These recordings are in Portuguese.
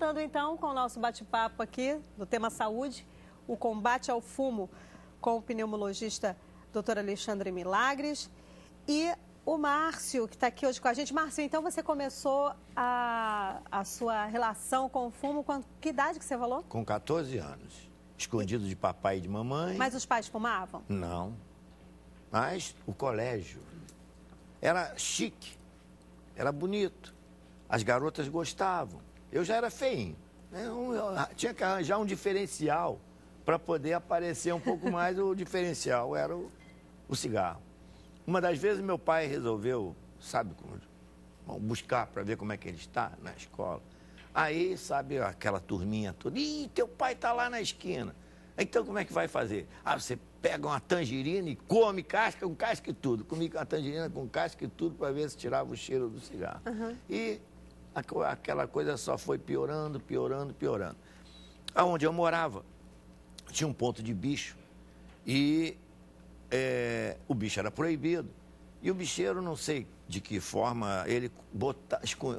voltando então com o nosso bate-papo aqui do tema saúde, o combate ao fumo com o pneumologista Dr. Alexandre Milagres e o Márcio, que está aqui hoje com a gente. Márcio, então você começou a sua relação com o fumo com que idade que você falou? Com 14 anos, escondido de papai e de mamãe. Mas os pais fumavam? Não, mas o colégio era chique, era bonito, as garotas gostavam. Eu já era feinho, né? Eu tinha que arranjar um diferencial para poder aparecer um pouco mais. O diferencial era o cigarro. Uma das vezes meu pai resolveu, sabe, buscar para ver como é que ele está na escola. Aí, sabe, aquela turminha toda, ih, teu pai está lá na esquina. Então, como é que vai fazer? Ah, você pega uma tangerina e come casca com casca e tudo. Comi a tangerina com casca e tudo para ver se tirava o cheiro do cigarro. Uhum. E aquela coisa só foi piorando, piorando, piorando. Aonde eu morava, tinha um ponto de bicho e o bicho era proibido. E o bicheiro, não sei de que forma, ele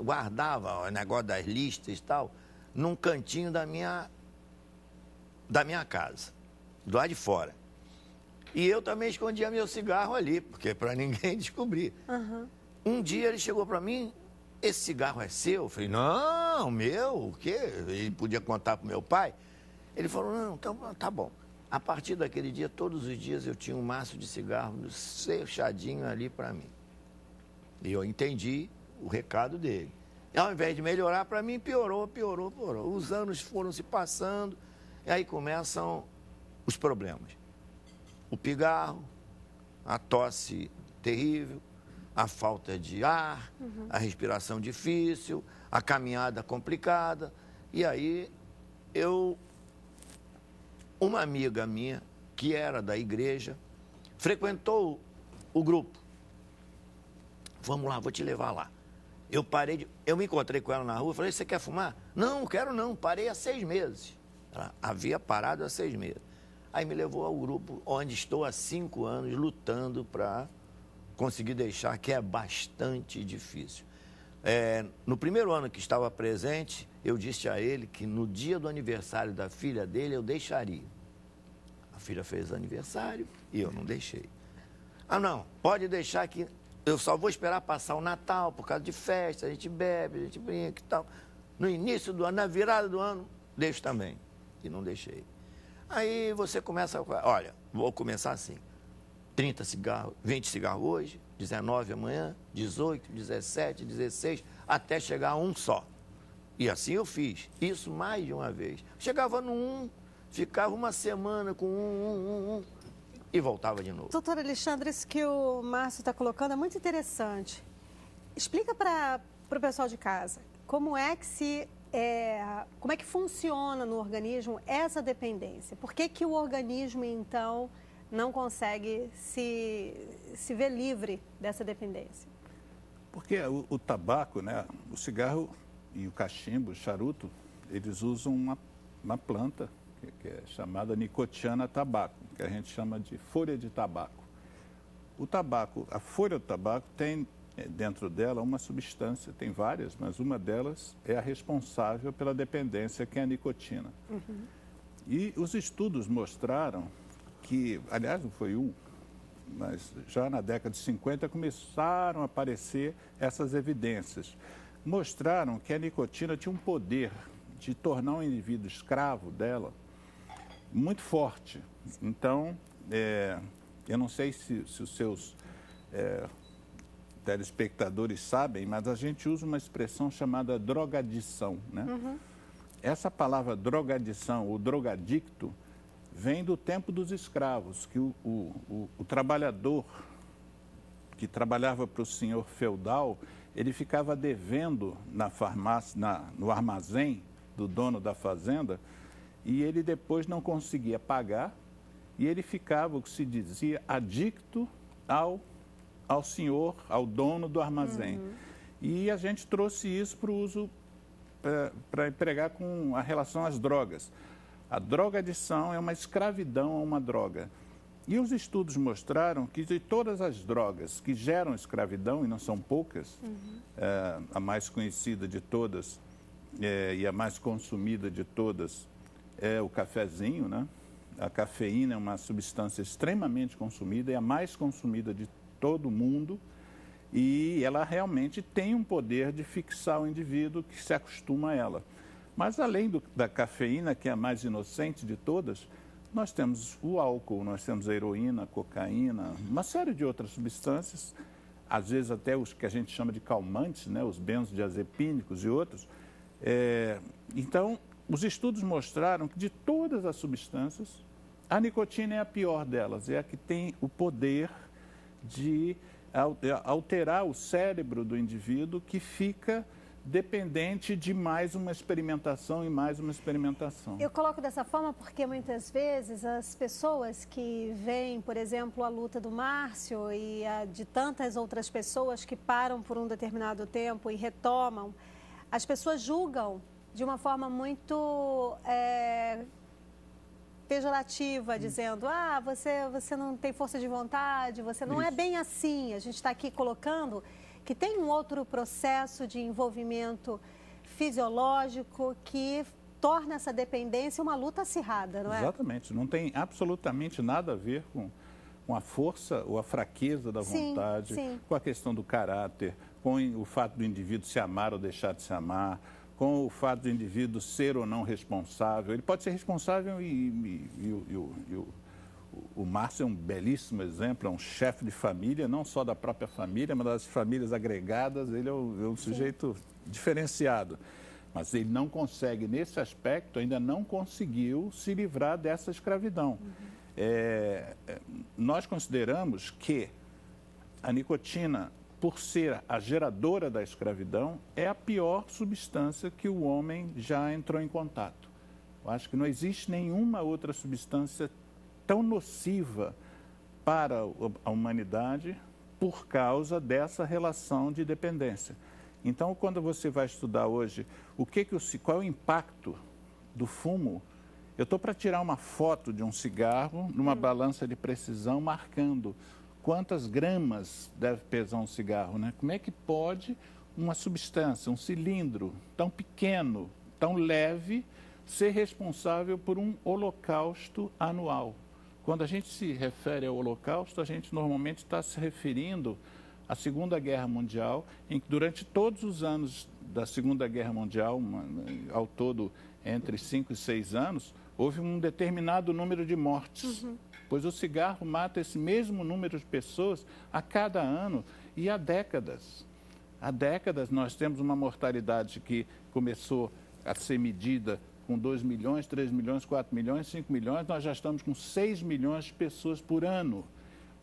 guardava o negócio das listas e tal, num cantinho da minha casa, do lado de fora. E eu também escondia meu cigarro ali, porque para ninguém descobrir. Uhum. Um dia ele chegou para mim, esse cigarro é seu? Eu falei, não, meu, o quê? Ele podia contar para o meu pai. Ele falou, não, então tá bom. A partir daquele dia, todos os dias, eu tinha um maço de cigarro fechadinho ali para mim. E eu entendi o recado dele. E ao invés de melhorar para mim, piorou, piorou, piorou. Os anos foram se passando, e aí começam os problemas. O pigarro, a tosse terrível, a falta de ar, a respiração difícil, a caminhada complicada. E aí, uma amiga minha, que era da igreja, frequentou o grupo. Vamos lá, vou te levar lá. Eu me encontrei com ela na rua, falei, você quer fumar? Não, quero não, parei há 6 meses. Ela havia parado há 6 meses. Aí me levou ao grupo onde estou há 5 anos lutando para conseguir deixar, que é bastante difícil. No primeiro ano que estava presente, eu disse a ele que no dia do aniversário da filha dele, eu deixaria. A filha fez aniversário e eu não deixei. Ah, não, pode deixar que eu só vou esperar passar o Natal, por causa de festa, a gente bebe, a gente brinca e tal. No início do ano, na virada do ano, deixo também. E não deixei. Aí você começa, olha, vou começar assim. 30 cigarros, 20 cigarros hoje, 19 amanhã, 18, 17, 16, até chegar a um só. E assim eu fiz, isso mais de uma vez. Chegava no 1, ficava uma semana com um e voltava de novo. Doutor Alexandre, isso que o Márcio está colocando é muito interessante. Explica para o pessoal de casa como é que funciona no organismo essa dependência. Por que o organismo, então, não consegue se ver livre dessa dependência? Porque o tabaco, né, o cigarro e o cachimbo, o charuto, eles usam uma planta que é chamada nicotiana tabaco, que a gente chama de folha de tabaco. O tabaco, a folha do tabaco tem dentro dela uma substância, tem várias, mas uma delas é a responsável pela dependência, que é a nicotina. Uhum. E os estudos mostraram que, aliás, não foi mas já na década de 50 começaram a aparecer essas evidências. Mostraram que a nicotina tinha um poder de tornar um indivíduo escravo dela muito forte. Então, eu não sei se os seus telespectadores sabem, mas a gente usa uma expressão chamada drogadição, né? Uhum. Essa palavra drogadição, ou drogadicto, vem do tempo dos escravos, que o trabalhador que trabalhava para o senhor feudal, ele ficava devendo na farmácia, no armazém do dono da fazenda, e ele depois não conseguia pagar, e ele ficava, o que se dizia, adicto ao senhor, ao dono do armazém. Uhum. E a gente trouxe isso para o uso, para empregar com a relação às drogas. A drogadição é uma escravidão a uma droga. E os estudos mostraram que de todas as drogas que geram escravidão, e não são poucas, a mais conhecida de todas e a mais consumida de todas é o cafezinho, né? A cafeína é uma substância extremamente consumida, é a mais consumida de todo o mundo e ela realmente tem um poder de fixar o indivíduo que se acostuma a ela. Mas além da cafeína, que é a mais inocente de todas, nós temos o álcool, nós temos a heroína, a cocaína, uma série de outras substâncias, às vezes até os que a gente chama de calmantes, né? Os benzodiazepínicos e outros. Então, os estudos mostraram que de todas as substâncias, a nicotina é a pior delas, é a que tem o poder de alterar o cérebro do indivíduo, que fica dependente de mais uma experimentação e mais uma experimentação. Eu coloco dessa forma porque muitas vezes as pessoas que veem, por exemplo, a luta do Márcio e a de tantas outras pessoas que param por um determinado tempo e retomam, as pessoas julgam de uma forma muito pejorativa, dizendo, você não tem força de vontade, você não é bem assim. A gente está aqui colocando que tem um outro processo de envolvimento fisiológico que torna essa dependência uma luta acirrada, não é? Exatamente, não tem absolutamente nada a ver com a força ou a fraqueza da vontade, com a questão do caráter, com o fato do indivíduo se amar ou deixar de se amar, com o fato do indivíduo ser ou não responsável. Ele pode ser responsável o Márcio é um belíssimo exemplo, é um chefe de família, não só da própria família, mas das famílias agregadas. Ele é um sujeito diferenciado. Mas ele não consegue, nesse aspecto, ainda não conseguiu se livrar dessa escravidão. Nós consideramos que a nicotina, por ser a geradora da escravidão, é a pior substância que o homem já entrou em contato. Eu acho que não existe nenhuma outra substância tão nociva para a humanidade por causa dessa relação de dependência. Então, quando você vai estudar hoje qual é o impacto do fumo, eu estou para tirar uma foto de um cigarro numa balança de precisão, marcando quantas gramas deve pesar um cigarro, né? Como é que pode uma substância, um cilindro tão pequeno, tão leve, ser responsável por um holocausto anual? Quando a gente se refere ao Holocausto, a gente normalmente está se referindo à Segunda Guerra Mundial, em que durante todos os anos da Segunda Guerra Mundial, ao todo entre 5 e 6 anos, houve um determinado número de mortes, pois o cigarro mata esse mesmo número de pessoas a cada ano e há décadas. Há décadas nós temos uma mortalidade que começou a ser medida com 2 milhões, 3 milhões, 4 milhões, 5 milhões, nós já estamos com 6 milhões de pessoas por ano,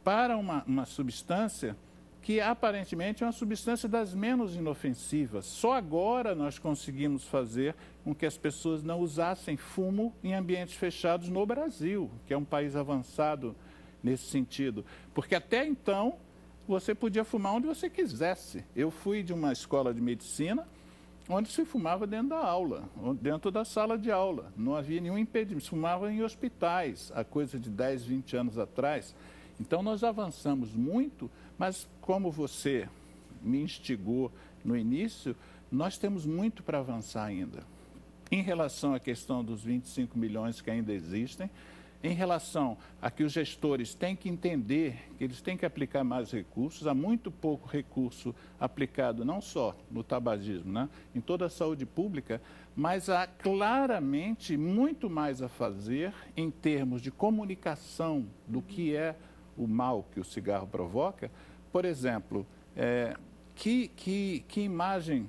para uma substância que aparentemente é uma substância das menos inofensivas. Só agora nós conseguimos fazer com que as pessoas não usassem fumo em ambientes fechados no Brasil, que é um país avançado nesse sentido. Porque até então você podia fumar onde você quisesse. Eu fui de uma escola de medicina onde se fumava dentro da aula, dentro da sala de aula. Não havia nenhum impedimento. Se fumava em hospitais, há coisa de 10, 20 anos atrás. Então, nós avançamos muito, mas como você me instigou no início, nós temos muito para avançar ainda. Em relação à questão dos 25 milhões que ainda existem, em relação a que os gestores têm que entender que eles têm que aplicar mais recursos, há muito pouco recurso aplicado não só no tabagismo, né, em toda a saúde pública, mas há claramente muito mais a fazer em termos de comunicação do que é o mal que o cigarro provoca. Por exemplo, que imagem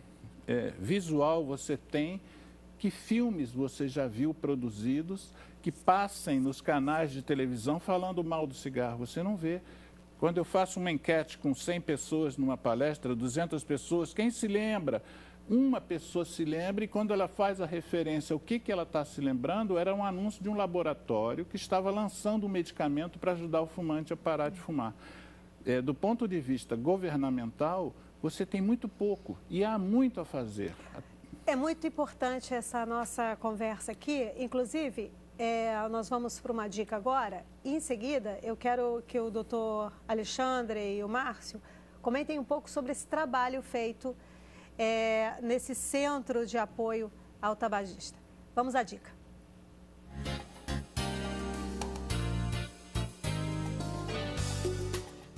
visual você tem, que filmes você já viu produzidos que passem nos canais de televisão falando mal do cigarro? Você não vê. Quando eu faço uma enquete com 100 pessoas numa palestra, 200 pessoas, quem se lembra? Uma pessoa se lembra e quando ela faz a referência, o que ela está se lembrando, era um anúncio de um laboratório que estava lançando um medicamento para ajudar o fumante a parar de fumar. Do ponto de vista governamental, você tem muito pouco e há muito a fazer. É muito importante essa nossa conversa aqui, inclusive, nós vamos para uma dica agora e em seguida eu quero que o doutor Alexandre e o Márcio comentem um pouco sobre esse trabalho feito nesse centro de apoio ao tabagista. Vamos à dica.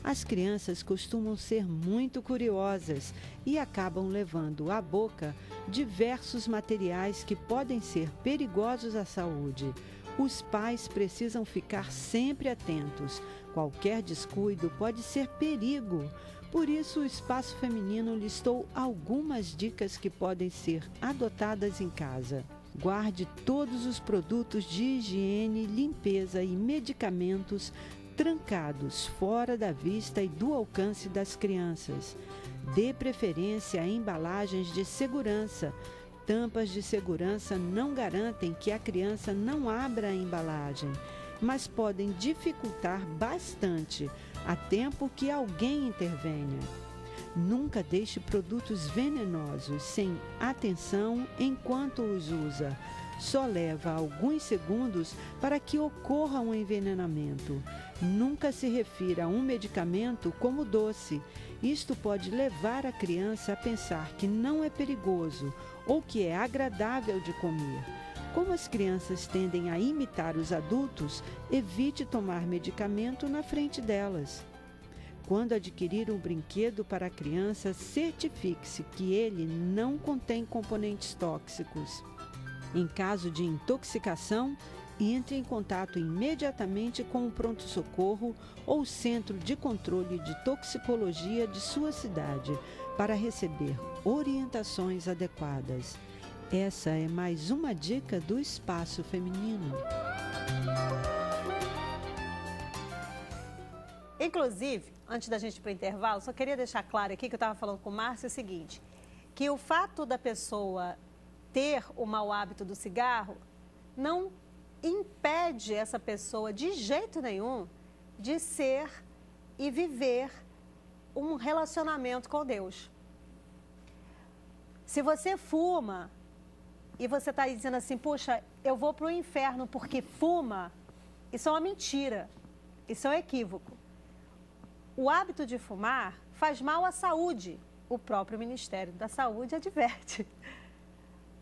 As crianças costumam ser muito curiosas e acabam levando à boca diversos materiais que podem ser perigosos à saúde. Os pais precisam ficar sempre atentos. Qualquer descuido pode ser perigo. Por isso, o Espaço Feminino listou algumas dicas que podem ser adotadas em casa. Guarde todos os produtos de higiene, limpeza e medicamentos trancados, fora da vista e do alcance das crianças. Dê preferência a embalagens de segurança. Tampas de segurança não garantem que a criança não abra a embalagem, mas podem dificultar bastante a tempo que alguém intervenha. Nunca deixe produtos venenosos sem atenção enquanto os usa. Só leva alguns segundos para que ocorra um envenenamento. Nunca se refira a um medicamento como doce. Isto pode levar a criança a pensar que não é perigoso ou que é agradável de comer. Como as crianças tendem a imitar os adultos, evite tomar medicamento na frente delas. Quando adquirir um brinquedo para a criança, certifique-se que ele não contém componentes tóxicos. Em caso de intoxicação, entre em contato imediatamente com o pronto-socorro ou Centro de Controle de Toxicologia de sua cidade para receber orientações adequadas. Essa é mais uma dica do Espaço Feminino. Inclusive, antes da gente ir para o intervalo, só queria deixar claro aqui que eu estava falando com o Márcio o seguinte, que o fato da pessoa ter o mau hábito do cigarro não impede essa pessoa de jeito nenhum de ser e viver um relacionamento com Deus. Se você fuma e você está dizendo assim, puxa, eu vou para o inferno porque fuma, isso é uma mentira, isso é um equívoco. O hábito de fumar faz mal à saúde. O próprio Ministério da Saúde adverte.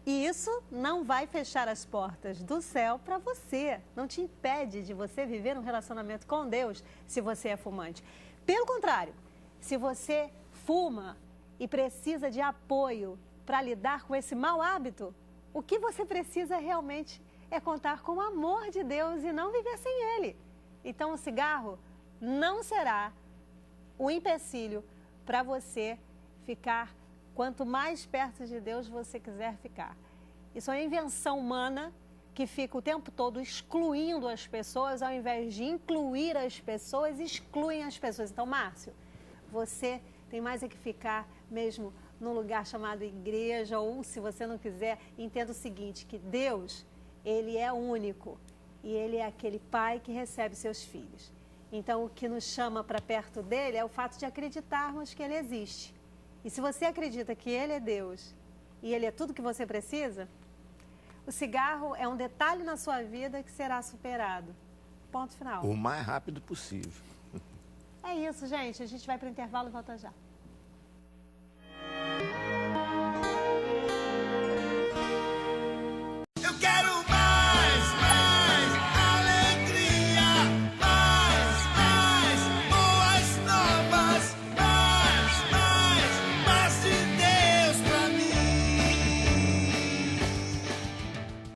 E isso não vai fechar as portas do céu para você. Não te impede de você viver um relacionamento com Deus se você é fumante. Pelo contrário, se você fuma e precisa de apoio para lidar com esse mau hábito, o que você precisa realmente é contar com o amor de Deus e não viver sem ele. Então o cigarro não será o empecilho para você ficar quanto mais perto de Deus você quiser ficar. Isso é uma invenção humana que fica o tempo todo excluindo as pessoas, ao invés de incluir as pessoas, excluem as pessoas. Então, Márcio, você tem mais é que ficar mesmo num lugar chamado igreja, ou se você não quiser, entenda o seguinte, que Deus, ele é único e ele é aquele pai que recebe seus filhos. Então, o que nos chama para perto dele é o fato de acreditarmos que ele existe. E se você acredita que ele é Deus e ele é tudo que você precisa, o cigarro é um detalhe na sua vida que será superado. Ponto final. O mais rápido possível. É isso, gente. A gente vai para o intervalo e volta já.